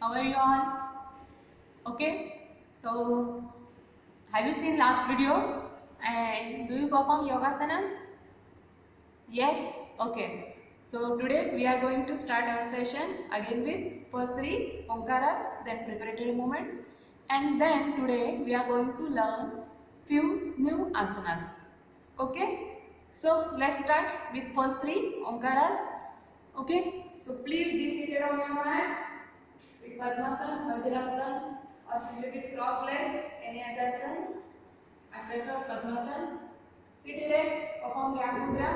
How are you all? Okay. So, have you seen last video? And do you perform yogasanas? Yes? Okay. So, today we are going to start our session again with first three Omkaras, then preparatory movements. And then today we are going to learn few new asanas. Okay? So, let's start with first three Omkaras. Okay? So, please be seated on your mat with Padmasana, Vajrasana, or simply with crossed legs, any other asana. After the Padmasana, sit erect, perform Gyan Mudra.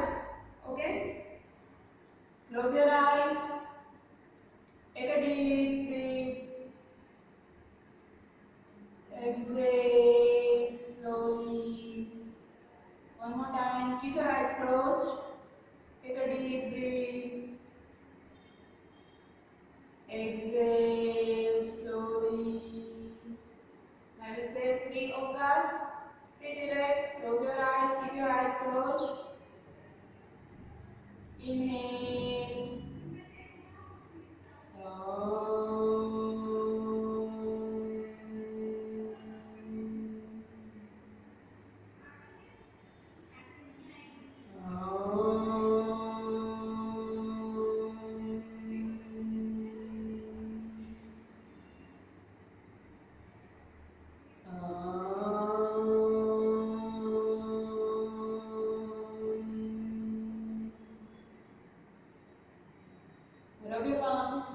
Okay? Close your eyes. Take a deep breath. Exhale slowly. One more time. Keep your eyes closed. Take a deep breath. Exhale slowly. I will say three Omkars. Sit erect. Close your eyes. Keep your eyes closed. Inhale. Rub your palms.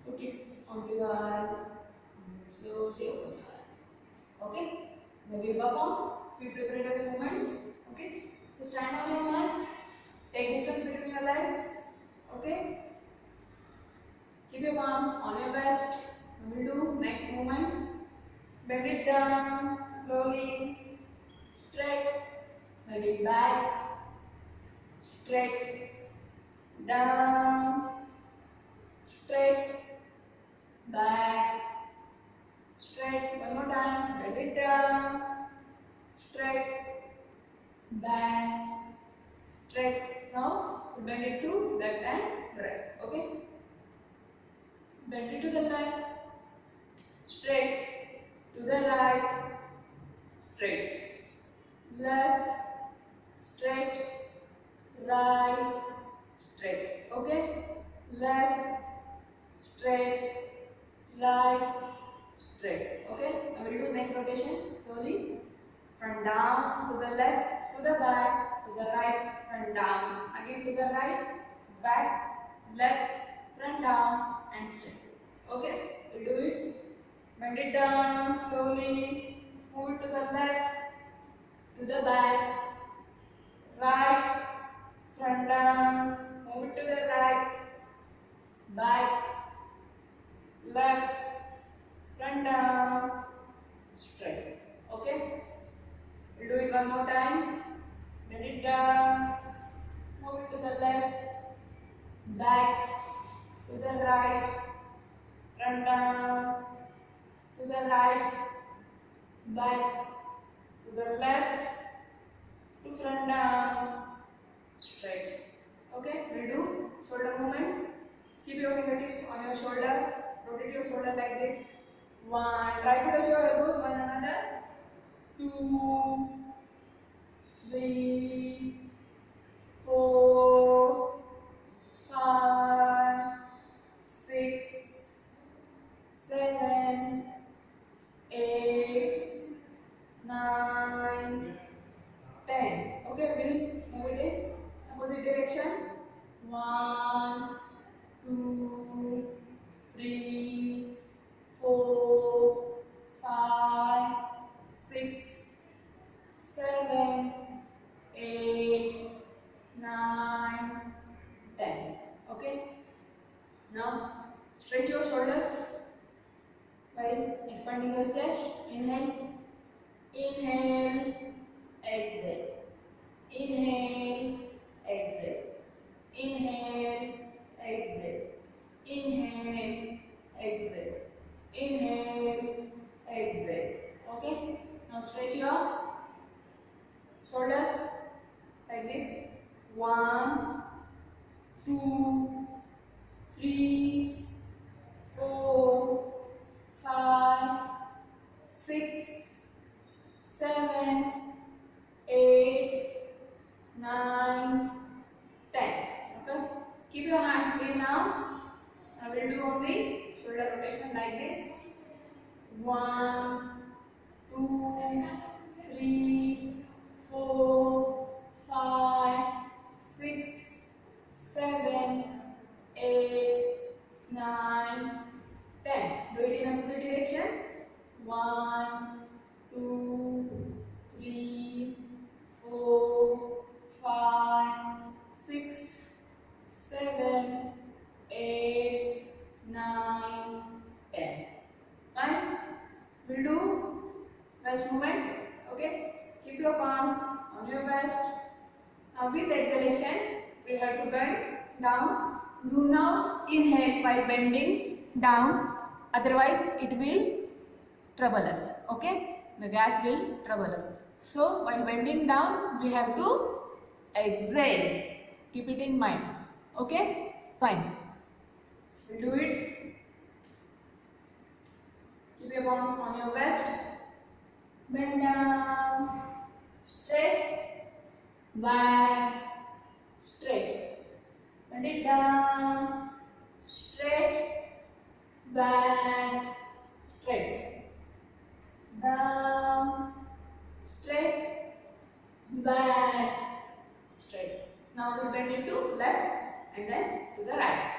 Put it onto the eyes. Slowly open your eyes. Okay? Then we perform few preparatory movements. Okay? So stand on your mat. Take distance between your legs. Okay? Keep your palms on your breast. We will do neck movements. Bend it down slowly. Straight. Bend it back. Straight. Down. Straight. Back. Straight. One more time. Bend it down. Straight. Back. Straight. Now bend it to left and right. Okay. Bend it to the left. Straight. To the right. Straight. Left. Straight. Right. Straight. Okay. Left. Straight. Right. Straight. Okay. I will do neck rotation slowly. From down to the left, to the back, to the right, front down. Again to the right, back, left, front down, and straight. Okay, we'll do it. Bend it down slowly. Move it to the left, to the back, right, front down. Move it to the right, back, left, front down, straight. Okay. We'll do it one more time. Bend it down. Move it to the left. Back. To the right. Front down. To the right. Back. To the left. To front down. Straight. Okay. We'll do shoulder movements. Keep your fingertips on your shoulder. Rotate your shoulder like this. One. Try to touch your elbows one another. 2, 3, 4, 5, 6, 7, 8, 9, 10. Okay, we'll move it in opposite direction. 1, 2, 3, 4, 5, 6, 7, 8, 9, 10. Okay. Now stretch your shoulders while expanding your chest. Inhale. Inhale. Exhale. Inhale. Exhale. Inhale. Exhale. Inhale. Exhale. Inhale. Exhale. Okay. Now stretch your shoulders like this. 1, 2, 3, free now. I will do only shoulder rotation like this. 1, 2, 3, 4, 5, 6, 7, 8, 9, 10. Do it in opposite direction. 1, 2, 3, 4, 5, 6, 7, 8, 9, 10. Fine. We'll do waist movement. Okay. Keep your palms on your waist. Now with exhalation, we have to bend down. Do now inhale while bending down. Otherwise, it will trouble us. Okay. The gas will trouble us. So while bending down, we have to exhale. Keep it in mind. Okay. Fine. We'll do it. Keep your palms on your waist. Bend down. Straight. Back. Straight. Bend it down. Straight. Back. Straight. Down. Straight. Back. Straight. Now we bend it to left and then to the right.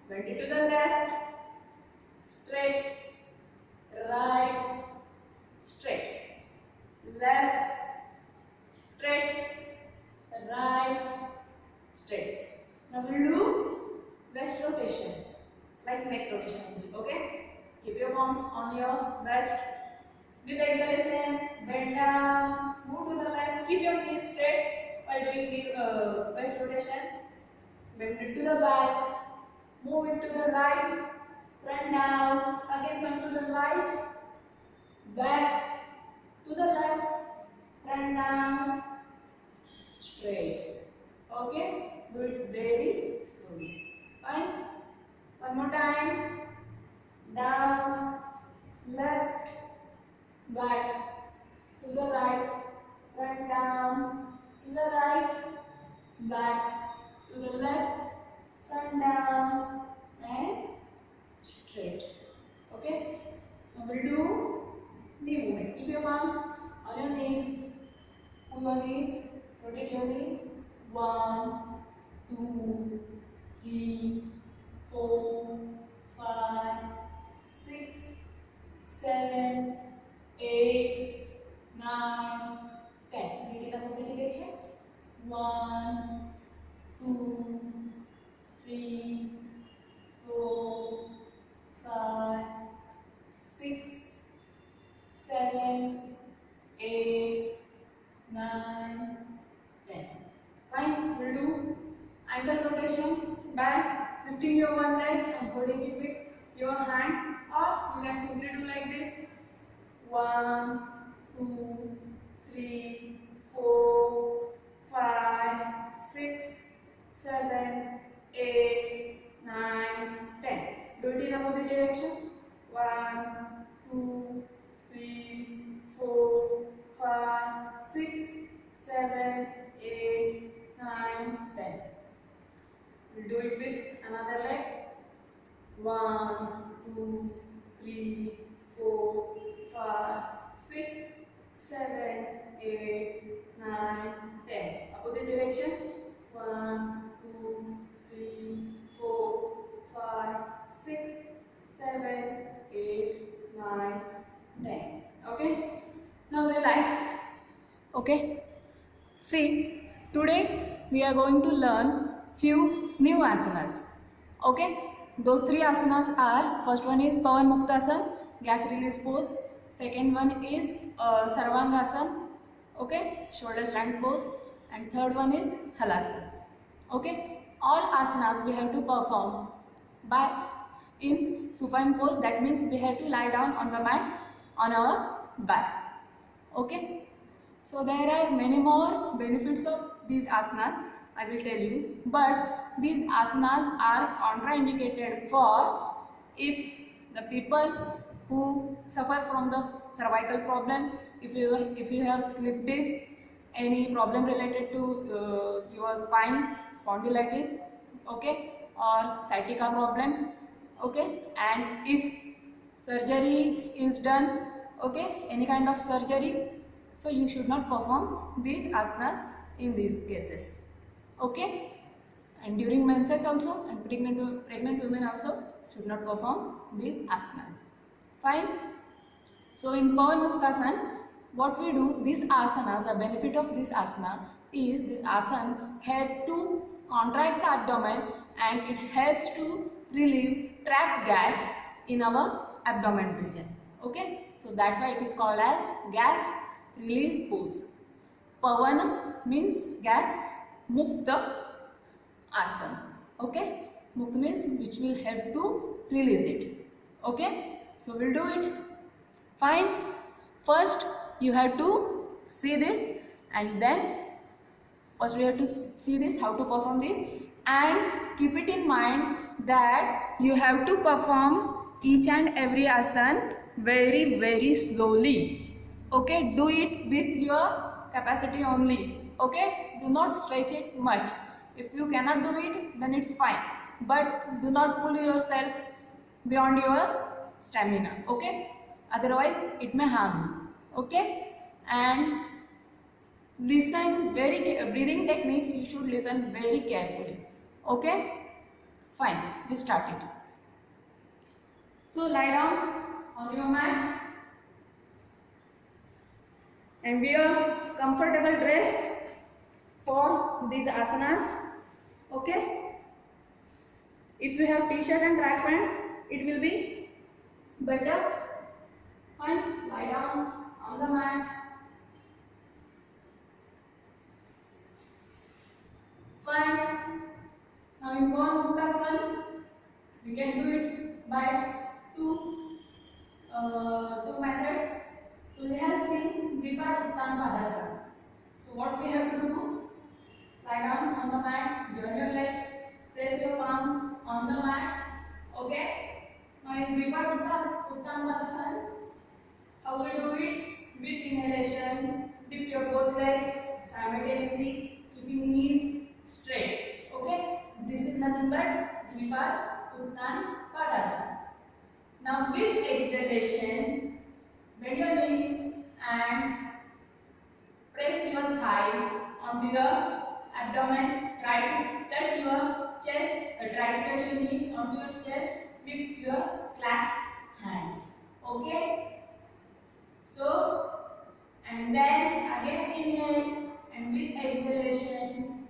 Bend it to the left. Straight. Right. Straight. Left. Straight. Right. Straight. Now we will do waist rotation like neck rotation. Okay. Keep your palms on your waist. With exhalation, bend down, move to the left. Keep your knees straight while doing the waist rotation. Bend it to the back. Move it to the right. Front down. Again come to the right. Back to the left. Front down. Straight. Okay. Do it very slowly. Fine. One more time. Down. Left. Back to the right. Front down. To the right. Back to the left. Front down and straight. Okay. Now we'll do knee movement. Keep your palms on your knees. On your knees. Rotate your knees. 1, 2, 3, 4, 5, 6, 7, 8, 9, 10. Repeat in the opposite direction. 1, 2, 3, 4, 5, 6, 7, 8, 9, 10. Fine. We'll do ankle rotation. Back. Lifting your one leg and holding it with your hand, or you can simply do like this. 1, 2, 3, 4, 5, 6, 7, 8, 9, 10. Do it in opposite direction. 1, 2, 3, 4, 5, 6, 7, 8, 9, 10. We'll do it with another leg. 1, 2, 3, 4, 5, 6, 7, 8, 9, 10. Opposite direction. 1, 2, 3, 4, 5, 6, 7, 8, 9, 10. Okay. Now relax. Okay. See, today we are going to learn few new asanas. Okay. Those three asanas are, first one is Pawan Muktasana, gas release pose. Second one is Sarvangasana, okay, shoulder stand pose. And third one is Halasana. Okay. All asanas we have to perform by in supine pose. That means we have to lie down on the mat on our back. Okay. So there are many more benefits of these asanas, I will tell you, but these asanas are contraindicated for if the people who suffer from the cervical problem, if you have slip disc, any problem related to your spine, spondylitis, okay, or sciatica problem. Okay, and if surgery is done, okay, any kind of surgery, so you should not perform these asanas in these cases. Okay, and during menses also, and pregnant women also should not perform these asanas. Fine. So in Pawan Muktasan, what we do, this asana, the benefit of this asana is this asana help to contract the abdomen and it helps to relieve trapped gas in our abdomen region. Okay, so that's why it is called as gas release pose. Pavan means gas, Mukta asana. Okay, Mukta means which will help to release it. Okay, so we'll do it. Fine. First you have to see this, and then first we have to see this, how to perform this, and keep it in mind that you have to perform each and every asana very slowly. Okay, do it with your capacity only. Okay, do not stretch it much. If you cannot do it, then it's fine, but do not pull yourself beyond your stamina. Okay, otherwise it may harm you. Okay, and listen breathing techniques, you should listen very carefully. Okay, fine, we start it. So lie down on your mat and wear comfortable dress for these asanas. Okay, if you have t-shirt and track pant, it will be better. Fine, lie down on the mat. Fine. Now in Pawan Muktasan, we can do it by two methods. So we have seen Dvipada Uttan Padasana. So what we have to do? Lie down on the mat, join your legs, press your palms on the mat. Okay. Now in Dvipada Uttan Padasana, how we do it? With inhalation, lift your both legs simultaneously, keeping knees straight. Okay, this is nothing but Dvipada Uttan Padasana. Now with exhalation, bend your knees and press your thighs onto your abdomen. Try to touch your chest, try to touch your knees onto your chest with your clasped hands. Okay. So, and then again inhale, and with exhalation,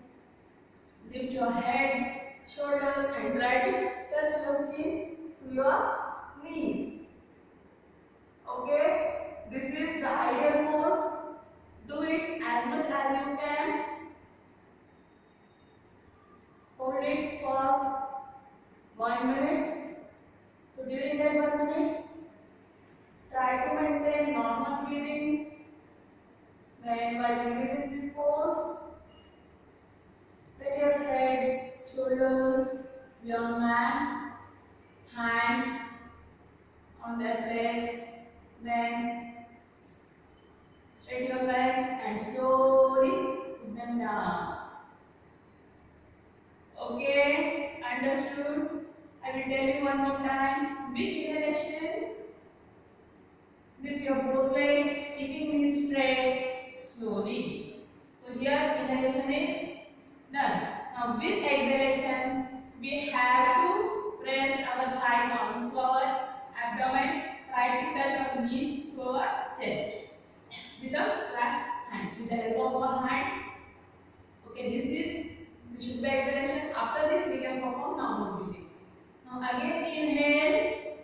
lift your head, shoulders, and try to touch your chin to your knees. Okay, this is the ideal pose. Do it as much as you can. Hold it for 1 minute. So during that 1 minute, try to maintain normal breathing. Then while releasing this pose, let your head, shoulders, your mat, hands on their place. Then straighten your legs and slowly put them down. Okay, understood? I will tell you one more time. With inhalation, lift your both legs, keeping knees straight, slowly. So here inhalation is done. Now with exhalation, we have to press our thighs onto our abdomen. Try to touch our knees to our chest with our clasped hands, with the help of our hands. Okay, this should be exhalation. After this, we can perform normal breathing. Now again inhale,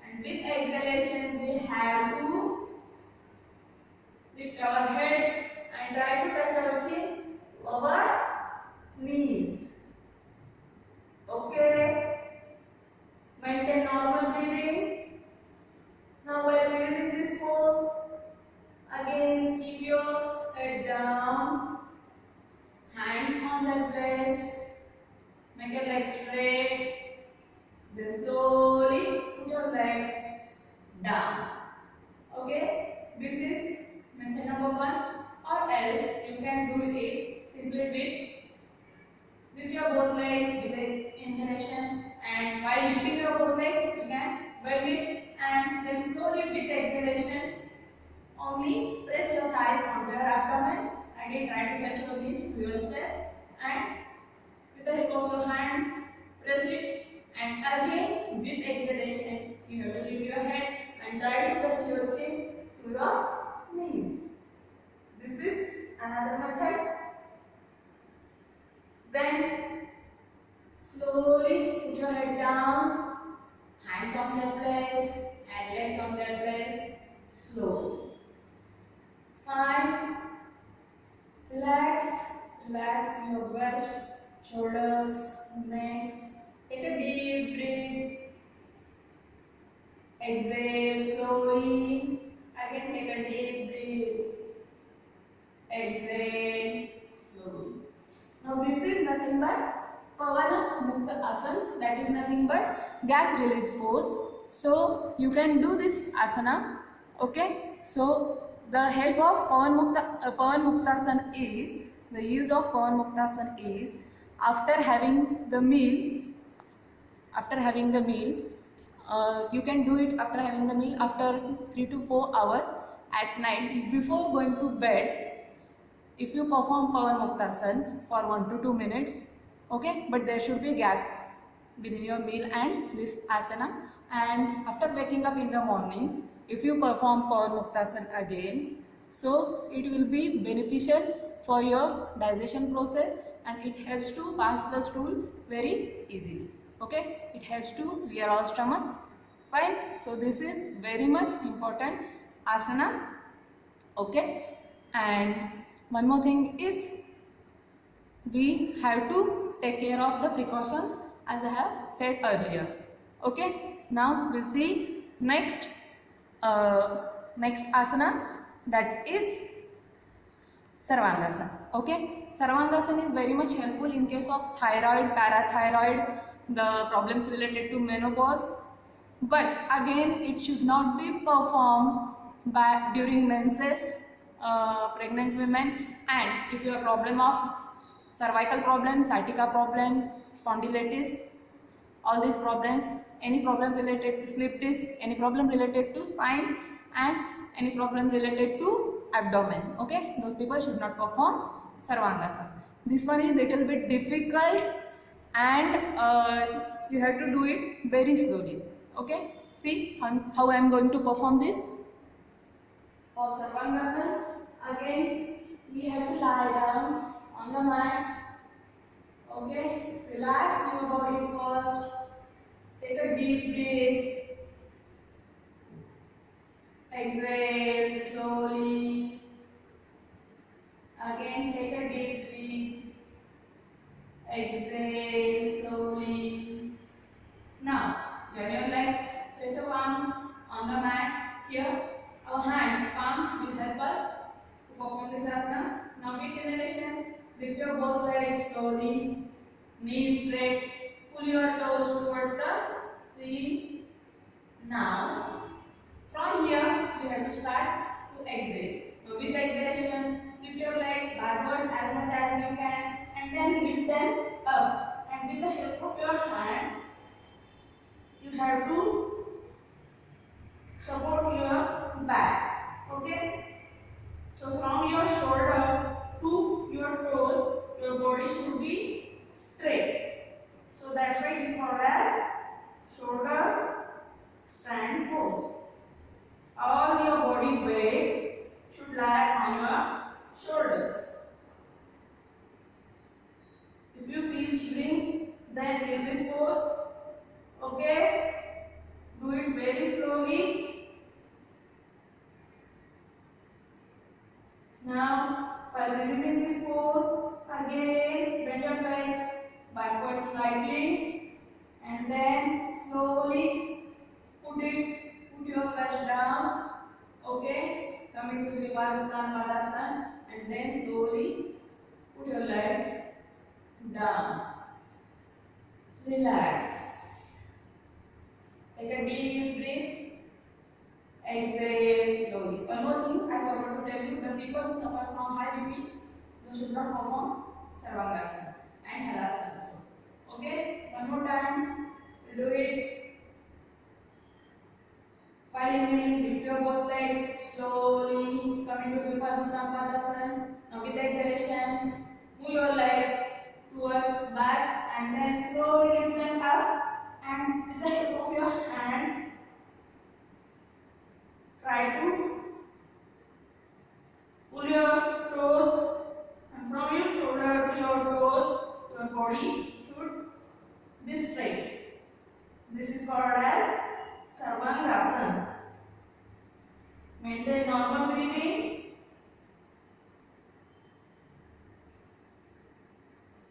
and with exhalation, we have to lift our head and try to touch our chin to our knees. Okay, maintain normal breathing. Now while releasing this pose, again keep your head down, hands on the place, make your legs straight, then slowly put your legs down. Okay, this is method number 1, or else you can do it simply with your both legs with the inhalation while lifting your both legs, you can bend it and then slowly with exhalation, only press your thighs onto your abdomen. Again, try to touch your knees to your chest and with the help of your hands, press it. And again, with exhalation, you have to lift your head and try to touch your chin to your knees. This is another method. Then slowly put your head down, hands on their place and legs on their place. Slowly. 5. Relax your breast, shoulders, neck. Take a deep breath. Exhale slowly. Again, take a deep breath. Exhale slowly. Now this is nothing but Pavana Mukta Asana. That is nothing but gas release pose. So you can do this asana. Okay. So the help of Pavan Muktasana is, the use of Pavan Muktasana is after having the meal. You can do it after having the meal after 3 to 4 hours at night before going to bed. If you perform Pavan Muktasana for 1 to 2 minutes, okay, but there should be a gap within your meal and this asana. And after waking up in the morning, if you perform Pavan Muktasana again, so it will be beneficial for your digestion process and it helps to pass the stool very easily. Okay, it helps to clear our stomach. Fine. So this is very much important asana. Okay, and one more thing is we have to take care of the precautions as I have said earlier. Okay, now we'll see next asana, that is Sarvangasana. Okay, Sarvangasana is very much helpful in case of thyroid, parathyroid, the problems related to menopause. But again, it should not be performed during menses, pregnant women, and if you have problem of cervical problem, sciatica problem, spondylitis, all these problems, any problem related to slip disc, any problem related to spine, and any problem related to abdomen, okay, those people should not perform Sarvangasana. This one is little bit difficult and you have to do it very slowly. Okay, see how I am going to perform this. For Sarvangasana, again we have to lie down on the mat. Okay, relax your body first. Take a deep breath. Exhale slowly. Again, take a deep breath. Exhale slowly. Now, join your legs. Place your palms on the mat. Here, our hands, palms will help us to perform this asana. Now, with inhalation, lift your both legs slowly. Knees straight. Pull your toes towards the ceiling. Now, from here, you have to start to exhale. So, with exhalation, lift your legs backwards as much as you can and then lift them up. And with the help of your hands, you have to support your back. Okay? So, from your shoulder to your toes, your body should be straight. So, that's why it is called as shoulder stand pose. All your body weight should lie on your shoulders. If you feel shivering, then leave this pose. Okay? Do it very slowly. Now, while releasing this pose, again bend your legs backwards slightly and then slowly put your flesh down. Okay? Coming to the Padasana and then slowly put your legs down. Relax. Take a deep breath. Exhale slowly. One more thing I forgot to tell you, the people who suffer from high BP, they should not perform Sarvangasana and Halasana also. Okay? One more time. Do it. exhalation, move your legs towards back and then slowly lift them up, and with the help of your hands try to pull your toes, and from your shoulder to your toes, your body should be straight. This is called as Sarvangasana. Maintain normal breathing.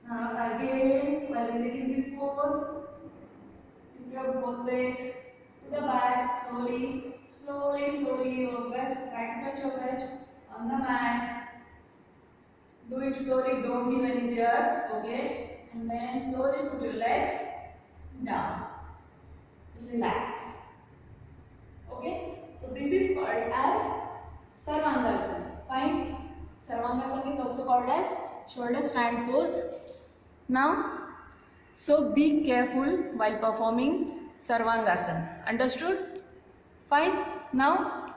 Now again, while releasing this pose, lift your both legs to the back slowly, slowly. Your breast, try to touch your breast on the mat. Do it slowly, don't give any jerks, okay? And then slowly put your legs down. Relax. Okay? So this is called as Sarvangasana. Fine? Sarvangasana is also called as shoulder stand pose. Now, so be careful while performing Sarvangasana. Understood? Fine? Now,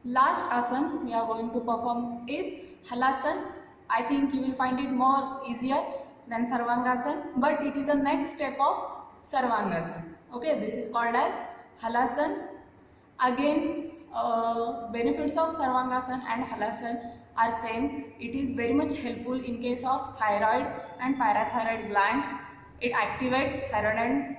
last asana we are going to perform is Halasana. I think you will find it more easier than Sarvangasana, but it is the next step of Sarvangasana. Okay, this is called as Halasana. Again, benefits of Sarvangasana and Halasana are same. It is very much helpful in case of thyroid and parathyroid glands. It activates thyroid and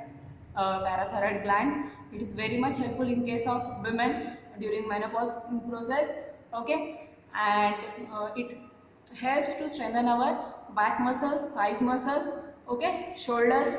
parathyroid glands. It is very much helpful in case of women during menopause process. Okay, and it helps to strengthen our back muscles, thighs muscles. Okay, shoulders.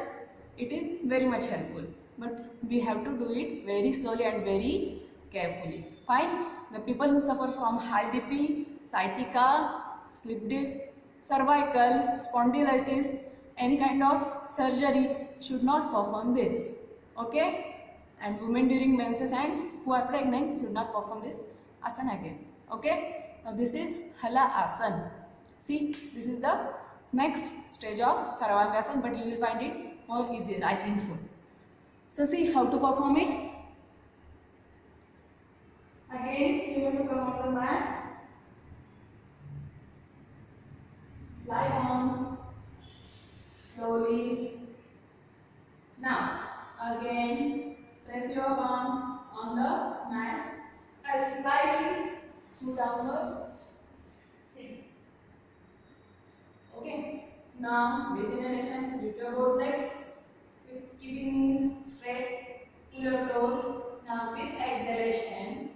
It is very much helpful, but we have to do it very slowly and very carefully. Fine. The people who suffer from high BP, sciatica, slip disc, cervical, spondylitis, any kind of surgery should not perform this. Okay? And women during menses and who are pregnant should not perform this asana again. Okay? Now this is Hala Asana. See, this is the next stage of Sarvangasana, but you will find it more easier, I think so. So see how to perform it. Again, you have to come on the mat. Lie down slowly. Now, again, press your palms on the mat and slightly move downward. Sit. Okay. Now, with inhalation, lift your both legs with keeping knees straight, pull your toes. Now, with exhalation,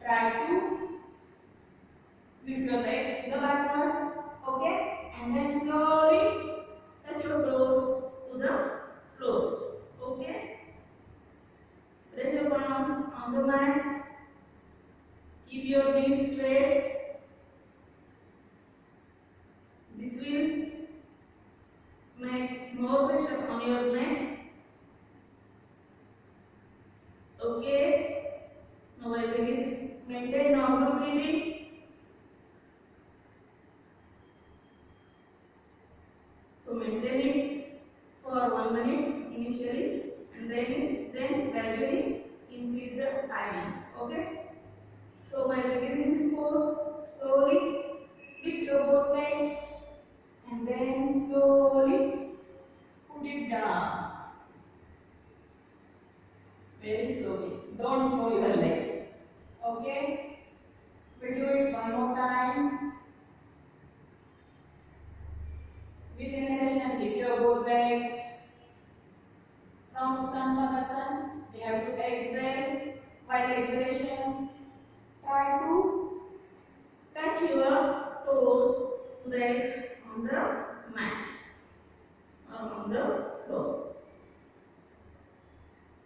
try to lift your legs to the backward. Okay, and then slowly touch your toes to the floor. Okay, raise your palms on the mat. Keep your knees straight. This will make more pressure on your neck. Okay, now while releasing, maintain normal breathing. So maintain it for 1 minute initially, and then gradually increase the timing. Okay. So while releasing this pose, slowly lift your both legs and then slowly put it down. Very slowly. Don't throw your legs. Okay. We'll do it one more time. With inhalation, lift your both legs. From Uttan Padasana, we have to exhale. While exhalation, try to touch your toes, legs on the mat or on the floor.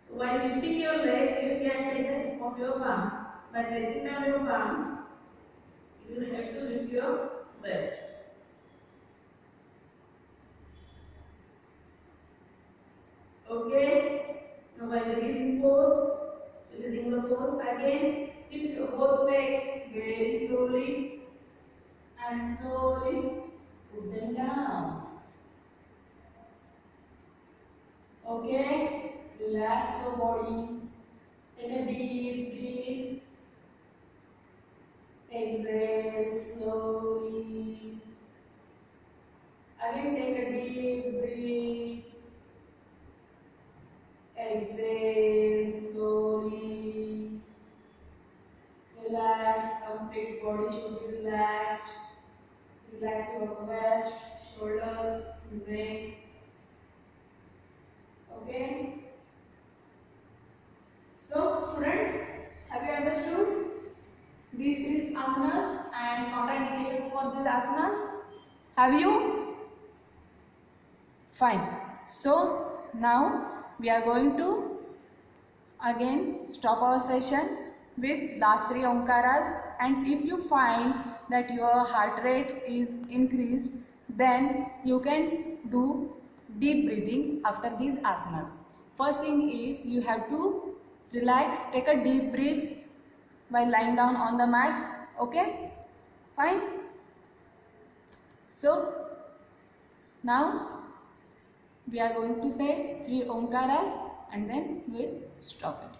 So while lifting your legs, you can take the tip of your palms. By pressing down your palms, you will have to lift your waist. Okay. Now while releasing the pose again, lift your both legs very slowly and slowly put them down. Okay. Relax your body. Take a deep breath. Exhale slowly. Again, take a deep breath. Exhale slowly. Relax. Complete body should be relaxed. Relax your waist, shoulders, neck. Okay. So, students, have you understood? This is asanas and contraindications for these asanas. Have you? Fine. So, now we are going to again stop our session with last 3 omkaras, and if you find that your heart rate is increased, then you can do deep breathing after these asanas. First thing is you have to relax, take a deep breath while lying down on the mat. Okay, fine. So now we are going to say 3 omkaras and then we'll stop it.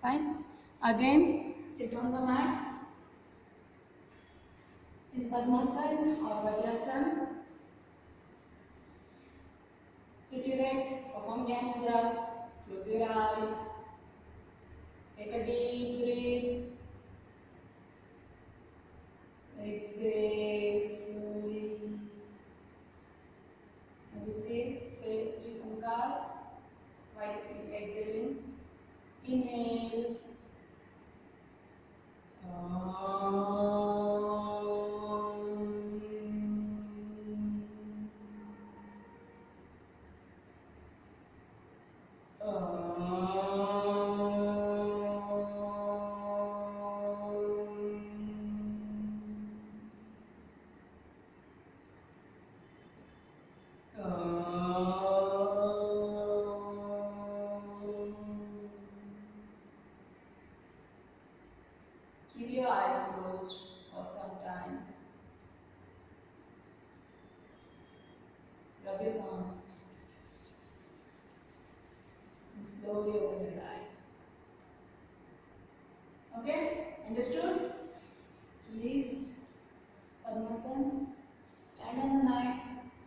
Fine. Again, sit on the mat in Padmasana or Vajrasana. Sit erect, perform Dhyan Mudra, close your eyes, take a deep breath, exhale slowly. And we say 3 omkars while exhaling. Inhale. Keep your eyes closed for some time. Rub your palm. And slowly open your eyes. Okay? Understood? Release. Padmasana. Stand on the mat.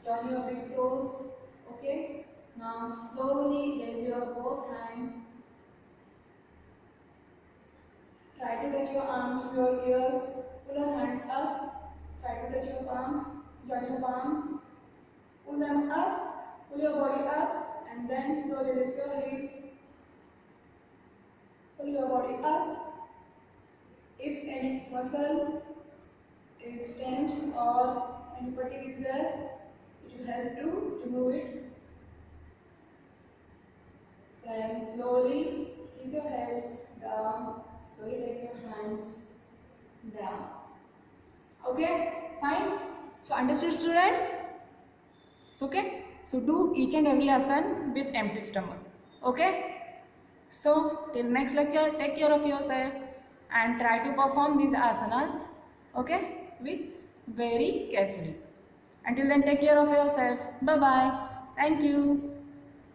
Join your big toes. Okay? Now slowly raise your both hands. Try to touch your arms to your ears. Pull your hands up. Try to touch your palms. Join your palms. Pull them up. Pull your body up. And then slowly lift your hips. Pull your body up. If any muscle is tensed or any fatigue is there, it will help to remove it. Then slowly keep your heads down. Slowly take your hands down. Okay, fine. So understood, student? It's okay. So do each and every asana with empty stomach. Okay. So till next lecture, take care of yourself and try to perform these asanas. Okay, with very carefully. Until then, take care of yourself. Bye bye. Thank you.